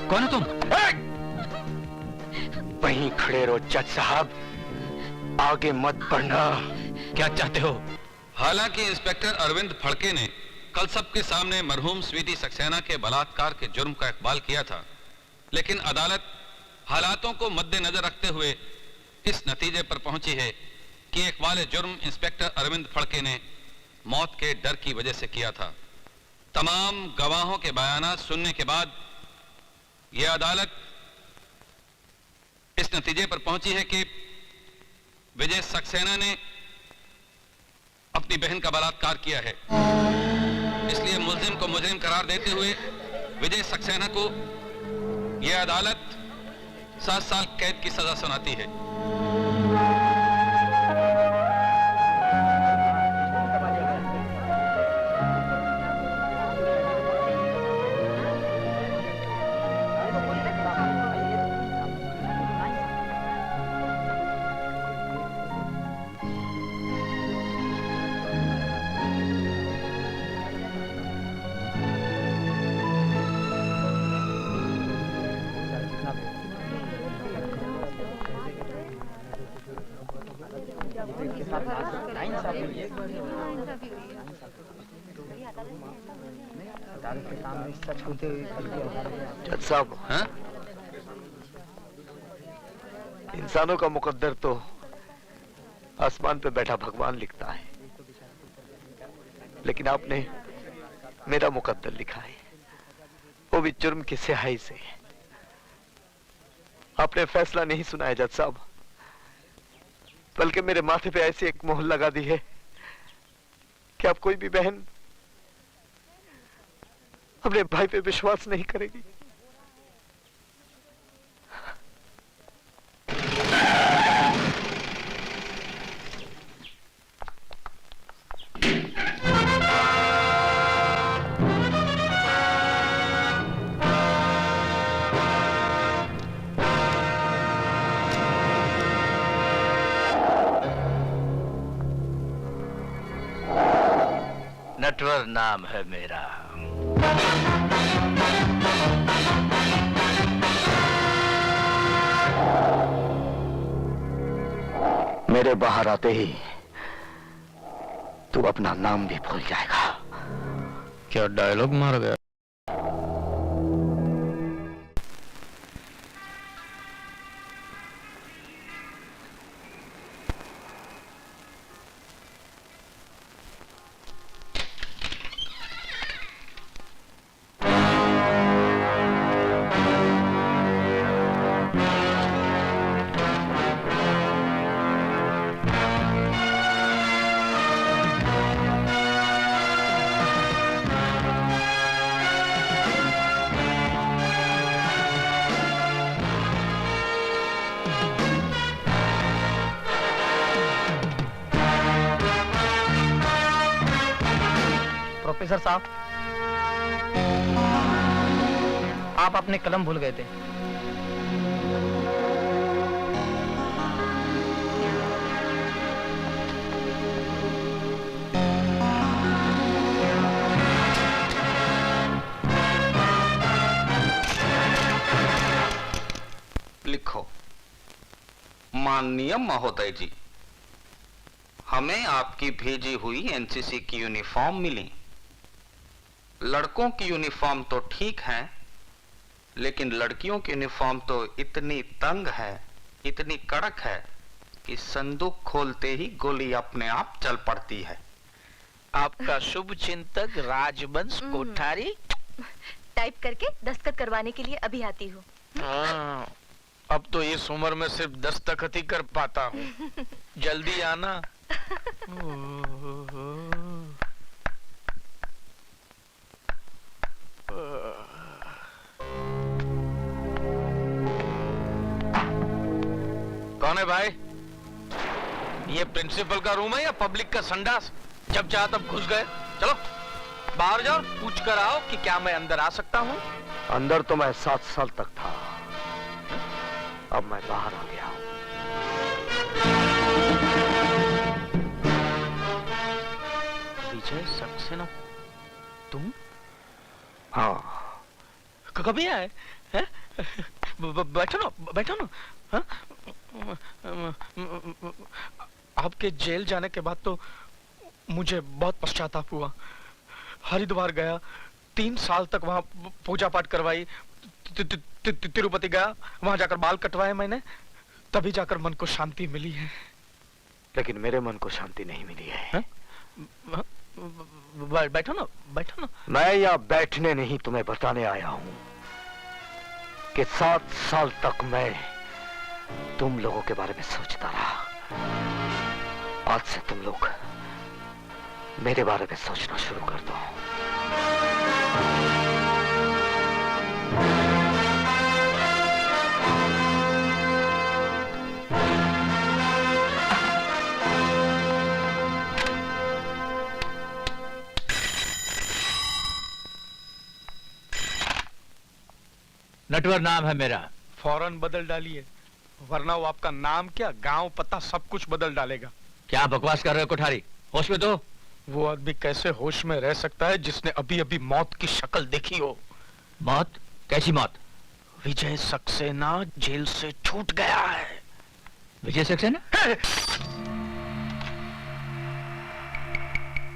कौन है तुम? वहीं खड़े रहो जज साहब, आगे मत बढ़ना। क्या चाहते हो? हालांकि इंस्पेक्टर अरविंद फड़के ने कल सबके सामने मरहूम स्वीटी सक्सेना के बलात्कार के जुर्म का इकबाल किया था, लेकिन अदालत हालातों को मद्देनजर रखते हुए इस नतीजे पर पहुंची है कि इकबाल जुर्म इंस्पेक्टर अरविंद फड़के ने मौत के डर की वजह से किया था। तमाम गवाहों के बयानात सुनने के बाद यह अदालत इस नतीजे पर पहुंची है कि विजय सक्सेना ने अपनी बहन का बलात्कार किया है। इसलिए मुल्जिम को मुजरिम करार देते हुए विजय सक्सेना को यह अदालत 7 साल कैद की सजा सुनाती है। जज साहब, इंसानों का मुकद्दर तो आसमान पे बैठा भगवान लिखता है, लेकिन आपने मेरा मुकद्दर लिखा है, वो भी जुर्म की स्याही से। आपने फैसला नहीं सुनाया जज साहब, बल्कि मेरे माथे पे ऐसी एक मोहर लगा दी है कि अब कोई भी बहन अपने भाई पे विश्वास नहीं करेगी। नटवर नाम है मेरा। मेरे बाहर आते ही तू अपना नाम भी भूल जाएगा। क्या डायलॉग मार गया? प्रोफेसर साहब, आप अपने कलम भूल गए थे। लिखो। माननीय महोदय जी, हमें आपकी भेजी हुई एनसीसी की यूनिफॉर्म मिली। लड़कों की यूनिफॉर्म तो ठीक है, लेकिन लड़कियों की यूनिफॉर्म तो इतनी तंग है, इतनी कड़क है कि संदूक खोलते ही गोली अपने आप चल पड़ती है। आपका शुभ चिंतक राजवंश कोठारी। टाइप करके दस्तखत करवाने के लिए अभी आती हूँ। हाँ, अब तो इस उम्र में सिर्फ दस्तखत ही कर पाता हूँ। जल्दी आना। कौन है भाई? ये प्रिंसिपल का रूम है या पब्लिक का संडास? जब चाहा तब घुस गए। चलो बाहर जाओ, पूछ कर आओ कि क्या मैं अंदर आ सकता हूँ। अंदर तो मैं 7 साल तक था, अब मैं बाहर आ गया हूँ। विजय सक्सेना, तुम? हाँ। कभी आए? हैं? बैठो ना, बैठो ना। हाँ? आपके जेल जाने के बाद तो मुझे बहुत पश्चाताप हुआ। हरिद्वार गया, 3 साल तक वहां पूजा पाठ करवाई। तिरुपति गया, वहां जाकर बाल कटवाए मैंने, तभी जाकर मन को शांति मिली है। लेकिन मेरे मन को शांति नहीं मिली है। बैठो ना, बैठो ना। मैं यहाँ बैठने नहीं, तुम्हें बताने आया हूँ कि 7 साल तक मैं तुम लोगों के बारे में सोचता रहा। आज से तुम लोग मेरे बारे में सोचना शुरू कर दो। नटवर नाम है मेरा। फौरन बदल डालिए, वरना वो आपका नाम क्या, गांव पता सब कुछ बदल डालेगा। क्या बकवास कर रहे हो कोठारी? होश में तो। वो आदमी कैसे होश में रह सकता है जिसने अभी अभी मौत की शक्ल देखी हो? मौत? कैसी मौत? विजय सक्सेना जेल से छूट गया है। विजय सक्सेना?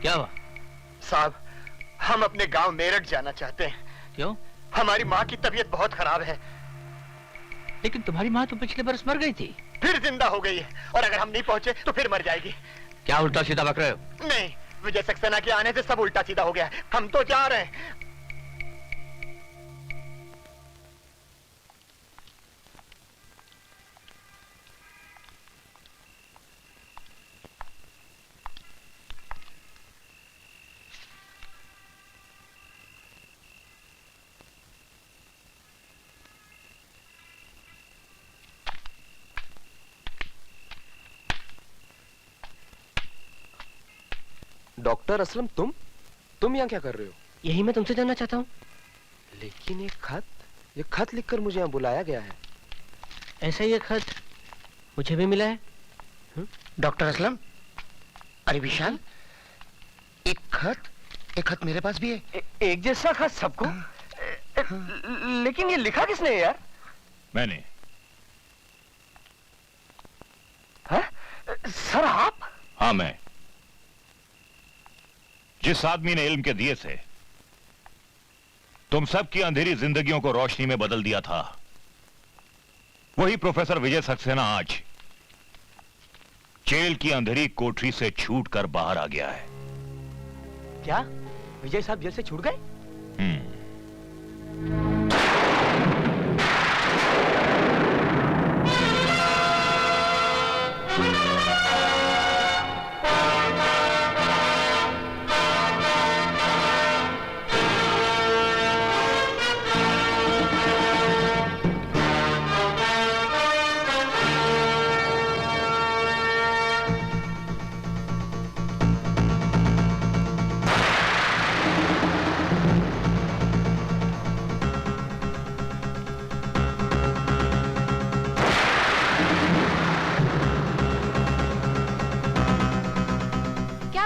क्या हुआ? साहब, हम अपने गांव मेरठ जाना चाहते हैं। क्यों? हमारी माँ की तबीयत बहुत खराब है। लेकिन तुम्हारी माँ तो पिछले बरस मर गई थी। फिर जिंदा हो गई है, और अगर हम नहीं पहुंचे तो फिर मर जाएगी। क्या उल्टा सीधा बक रहे हो? नहीं, विजय सक्सेना के आने से सब उल्टा सीधा हो गया है। हम तो जा रहे हैं। डॉक्टर असलम, तुम यहाँ क्या कर रहे हो? यही मैं तुमसे जानना चाहता हूँ। लेकिन ये खत लिखकर मुझे यहाँ बुलाया गया है। ऐसा ही एक खत मुझे भी मिला है। डॉक्टर असलम, अरे विशाल, एक खत मेरे पास भी है। एक जैसा खत सबको? लेकिन ये लिखा किसने है यार? मैंने। सर आप? हाँ, मैं। जिस आदमी ने इल्म के दिए से तुम सब की अंधेरी जिंदगियों को रोशनी में बदल दिया था, वही प्रोफेसर विजय सक्सेना आज जेल की अंधेरी कोठरी से छूटकर बाहर आ गया है। क्या विजय साहब जेल से छूट गए?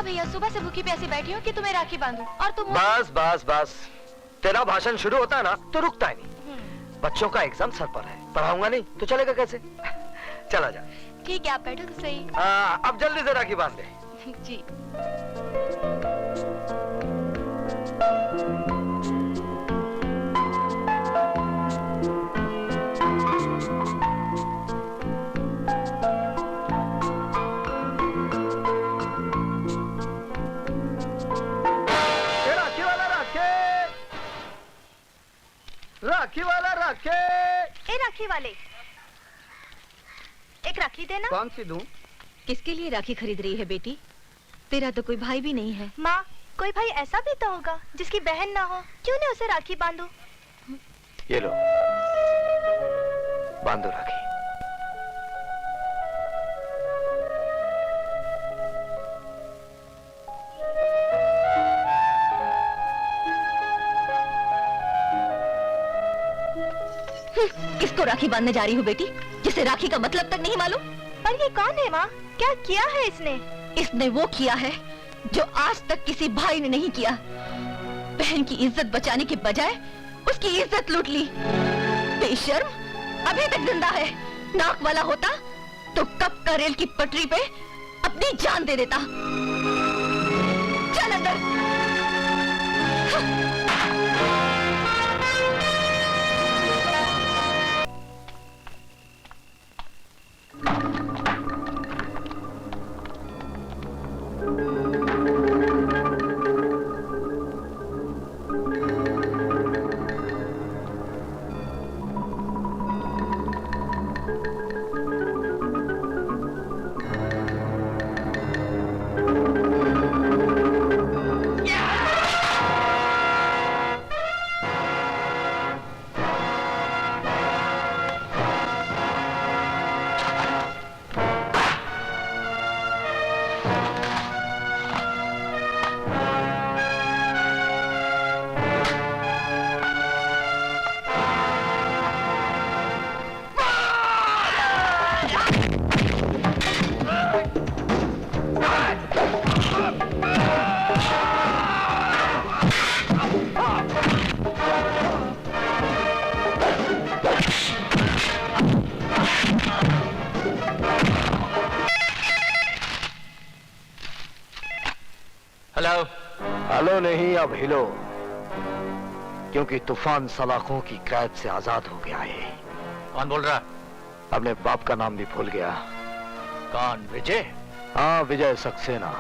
भैया सुबह से भूखी प्यासी बैठी हूँ कि तुम्हें राखी बांधूं और तुम बस बस बस, तेरा भाषण शुरू होता है ना तो रुकता ही नहीं। बच्चों का एग्जाम सर पर है, पढ़ाऊंगा नहीं तो चलेगा कैसे? चला जा। ठीक है, आप बैठो तो सही। अब जल्दी से राखी बांध दे। जी। राखी वाला राखे। ए राखी वाले, एक राखी देना। कौन सी दूं? किसके लिए राखी खरीद रही है बेटी? तेरा तो कोई भाई भी नहीं है। माँ, कोई भाई ऐसा भी तो होगा जिसकी बहन ना हो, क्यों नहीं उसे राखी बांधो? ये लो, बांधो राखी। किसको राखी बांधने जा रही हो बेटी, जिसे राखी का मतलब तक नहीं मालूम? पर ये कौन है माँ? क्या किया है इसने? इसने वो किया है जो आज तक किसी भाई ने नहीं किया। बहन की इज्जत बचाने के बजाय उसकी इज्जत लूट ली। बेशर्म, अभी तक जिंदा है। नाक वाला होता तो कब का रेल की पटरी पे अपनी जान दे देता। चल अंदर। हेलो। हेलो नहीं, अब हिलो, क्योंकि तूफान सलाखों की कैद से आजाद हो गया है। कौन बोल रहा? अपने बाप का नाम भी भूल गया। कौन? विजय? हाँ, विजय सक्सेना।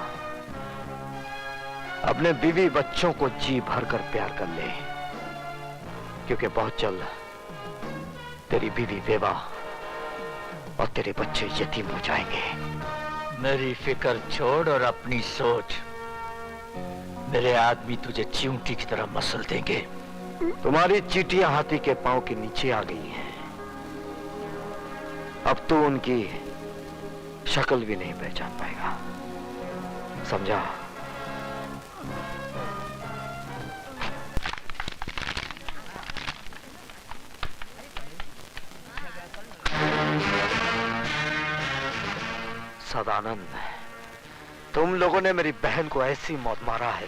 अपने बीवी बच्चों को जी भर कर प्यार कर ले, क्योंकि बहुत जल्द तेरी बीवी बेवा और तेरे बच्चे यतीम हो जाएंगे। मेरी फिक्र छोड़ और अपनी सोच। मेरे आदमी तुझे चींटी की तरह मसल देंगे। तुम्हारी चींटियां हाथी के पांव के नीचे आ गई हैं। अब तू उनकी शक्ल भी नहीं पहचान पाएगा, समझा? सदानंद, तुम लोगों ने मेरी बहन को ऐसी मौत मारा है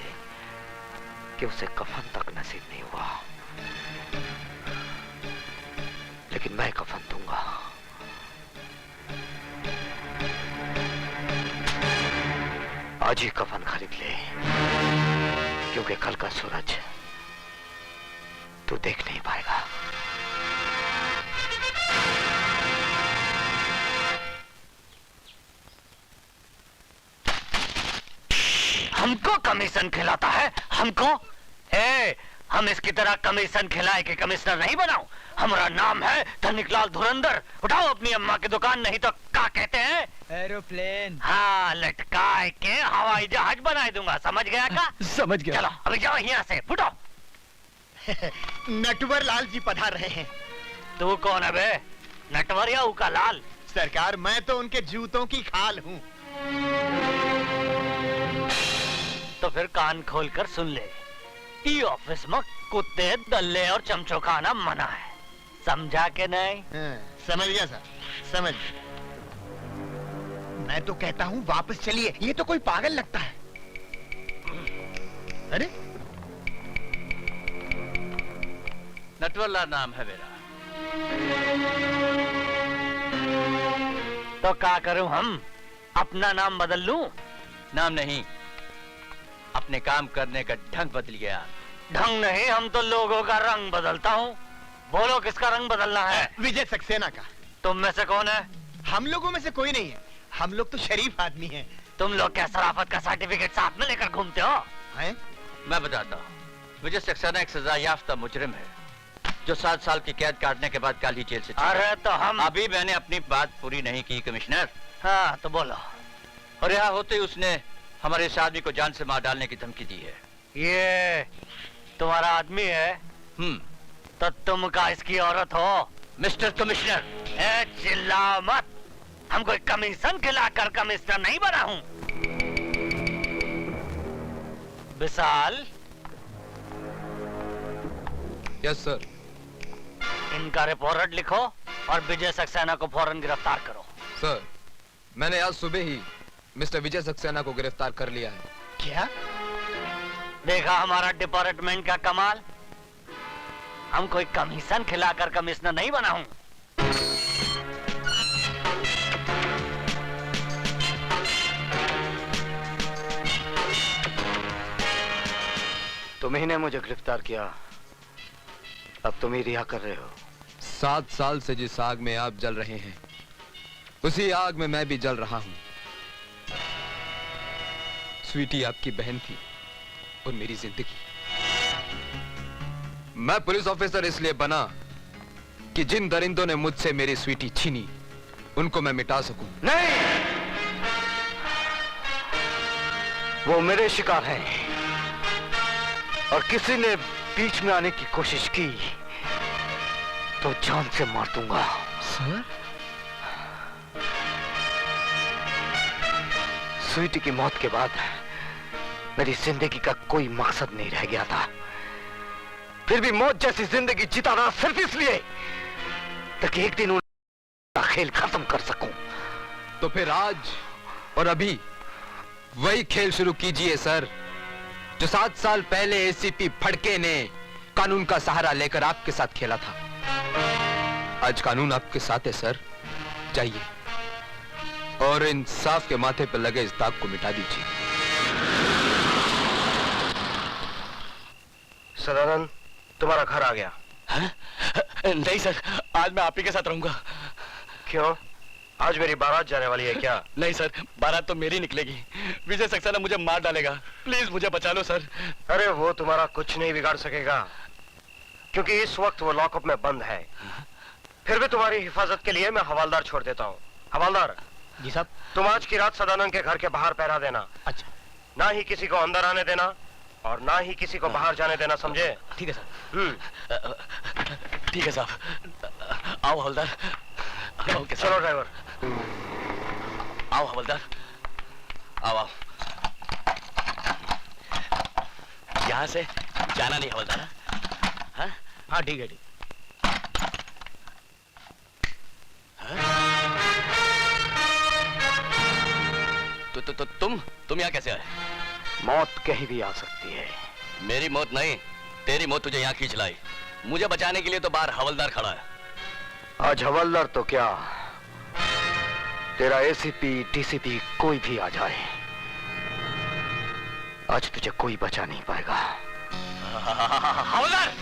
कि उसे कफन तक नसीब नहीं हुआ, लेकिन मैं कफन दूंगा। आज ही कफन खरीद ले, क्योंकि कल का सूरज तू देख नहीं पाएगा। हमको कमीशन खिलाता है? हमको? हम इसकी तरह कमीशन खिलाए कि कमिश्नर नहीं बनाऊं? हमारा नाम है धनिकलाल धुरंधर। उठाओ अपनी अम्मा की दुकान, नहीं तो क्या कहते हैं? एरोप्लेन। हाँ, लटकाए के हवाई जहाज बना दूंगा। समझ गया का? समझ गया। चलो अभी जाओ यहाँ से, फुटो। नटवर लाल जी पधार रहे हैं। तू कौन है बे? नटवर या उका लाल? सरकार, मैं तो उनके जूतों की खाल हूँ। तो फिर कान खोलकर सुन ले, ई ऑफिस में कुत्ते, दल्ले और चमचो खाना मना है। समझा के नहीं? समझ गया सर, समझ गया। मैं तो कहता हूँ वापस चलिए, ये तो कोई पागल लगता है। अरे नटवरलाल नाम है मेरा। तो क्या करूं हम? अपना नाम बदल लूं? नाम नहीं, अपने काम करने का ढंग बदल गया। ढंग नहीं, हम तो लोगों का रंग बदलता हूँ। बोलो किसका रंग बदलना है? विजय सक्सेना का। तुम में से कौन है? हम लोगों में से कोई नहीं है, हम लोग तो शरीफ आदमी हैं। तुम लोग क्या शराफत का सर्टिफिकेट साथ में लेकर घूमते हो? हैं? मैं बताता हूँ। विजय सक्सेना एक सजा याफ्ता मुजरिम है, जो 7 साल की कैद काटने के बाद कल ही जेल से छूटा। अरे तो हम अभी मैंने अपनी बात पूरी नहीं की कमिश्नर। हाँ तो बोलो। और यहाँ होते ही उसने हमारे इस आदमी को जान से मार डालने की धमकी दी है। ये तुम्हारा आदमी है? तो तुम का इसकी औरत हो? मिस्टर कमिश्नर, चिल्ला मत। हम कोई कमीशन खिलाकर कमिश्नर नहीं बना हूँ। विशाल। Yes sir. इनका रिपोर्ट लिखो और विजय सक्सेना को फौरन गिरफ्तार करो। सर, मैंने आज सुबह ही मिस्टर विजय सक्सेना को गिरफ्तार कर लिया है। क्या? देखा हमारा डिपार्टमेंट का कमाल? हम कोई कमीशन खिलाकर कमिश्नर नहीं बना हूं। तुम्ही ने मुझे गिरफ्तार किया, अब तुम ही रिहा कर रहे हो। 7 साल से जिस आग में आप जल रहे हैं, उसी आग में मैं भी जल रहा हूं। स्वीटी आपकी बहन थी और मेरी जिंदगी। मैं पुलिस ऑफिसर इसलिए बना कि जिन दरिंदों ने मुझसे मेरी स्वीटी छीनी, उनको मैं मिटा सकूं। नहीं, वो मेरे शिकार हैं और किसी ने बीच में आने की कोशिश की तो जान से मार दूंगा। सर? स्वीटी की मौत के बाद मेरी जिंदगी का कोई मकसद नहीं रह गया था। फिर भी मौत जैसी जिंदगी जीता रहा सिर्फ इसलिए ताकि एक दिन उनका खेल खत्म कर सकूं। तो फिर आज और अभी वही खेल शुरू कीजिए सर, जो 7 साल पहले एसीपी फड़के ने कानून का सहारा लेकर आपके साथ खेला था। आज कानून आपके साथ है सर, जाइए और इंसाफ के माथे पर लगे इस दाग को मिटा दीजिए। सदानंद, तुम्हारा घर आ गया। नहीं सर, आज मैं आप ही के साथ रहूंगा। क्यों? आज मेरी बारात जाने वाली है क्या? नहीं सर, बारात तो मेरी निकलेगी। विजय सक्सेना मुझे मार डालेगा। प्लीज मुझे बचा लो सर। अरे वो तुम्हारा कुछ नहीं बिगाड़ सकेगा, क्योंकि इस वक्त वो लॉकअप में बंद है। फिर भी तुम्हारी हिफाजत के लिए मैं हवालदार छोड़ देता हूँ। हवालदार जी साहब। तुम आज की रात सदानंद के घर के बाहर पहरा देना। अच्छा। ना ही किसी को अंदर आने देना और ना ही किसी को बाहर जाने देना, समझे? ठीक है सर। ठीक है साहब। आओ हवलदार। ओके चलो ड्राइवर। आओ हवलदार, आओ आओ। यहाँ से जाना नहीं हवलदार। हाँ ठीक है, ठीक। तो तुम यहाँ कैसे आए? मौत कहीं भी आ सकती है। मेरी मौत नहीं, तेरी मौत तुझे यहाँ खींच लाई। मुझे बचाने के लिए तो बाहर हवलदार खड़ा है। आज हवलदार तो क्या, तेरा एसीपी डीसीपी कोई भी आ जाए, आज तुझे कोई बचा नहीं पाएगा। हवलदार!